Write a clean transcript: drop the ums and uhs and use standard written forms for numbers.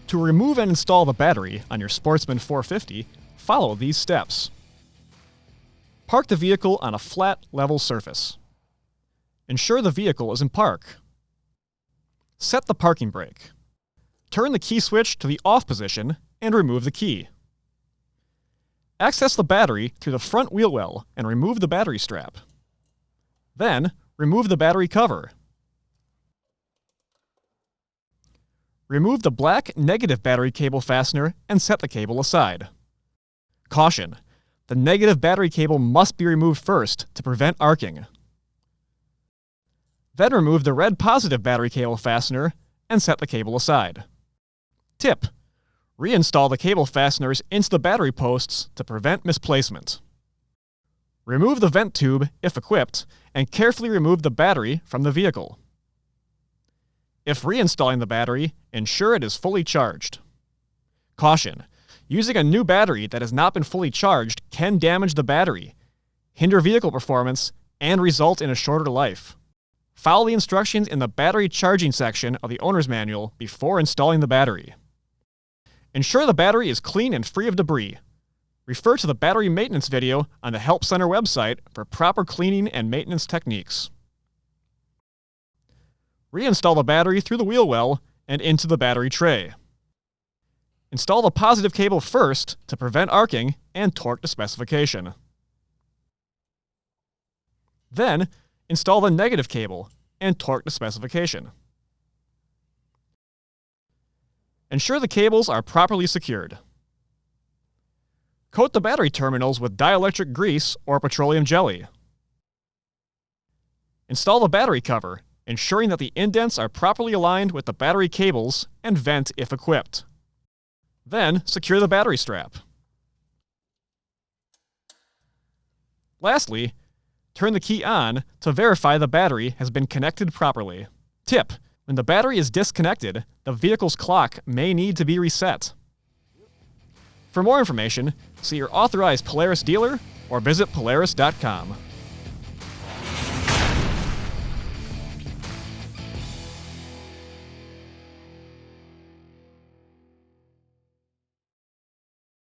To remove and install the battery on your Sportsman 450, follow these steps. Park the vehicle on a flat, level surface. Ensure the vehicle is in park. Set the parking brake. Turn the key switch to the off position and remove the key. Access the battery through the front wheel well and remove the battery strap. Then, remove the battery cover. Remove the black negative battery cable fastener and set the cable aside. Caution: the negative battery cable must be removed first to prevent arcing. Then remove the red positive battery cable fastener and set the cable aside. Tip: reinstall the cable fasteners into the battery posts to prevent misplacement. Remove the vent tube, if equipped, and carefully remove the battery from the vehicle. If reinstalling the battery, ensure it is fully charged. Caution: using a new battery that has not been fully charged can damage the battery, hinder vehicle performance, and result in a shorter life. Follow the instructions in the battery charging section of the owner's manual before installing the battery. Ensure the battery is clean and free of debris. Refer to the battery maintenance video on the Help Center website for proper cleaning and maintenance techniques. Reinstall the battery through the wheel well and into the battery tray. Install the positive cable first to prevent arcing and torque to specification. Then, install the negative cable and torque to specification. Ensure the cables are properly secured. Coat the battery terminals with dielectric grease or petroleum jelly. Install the battery cover, ensuring that the indents are properly aligned with the battery cables and vent if equipped. Then, secure the battery strap. Lastly, turn the key on to verify the battery has been connected properly. Tip: when the battery is disconnected, the vehicle's clock may need to be reset. For more information, see your authorized Polaris dealer or visit Polaris.com.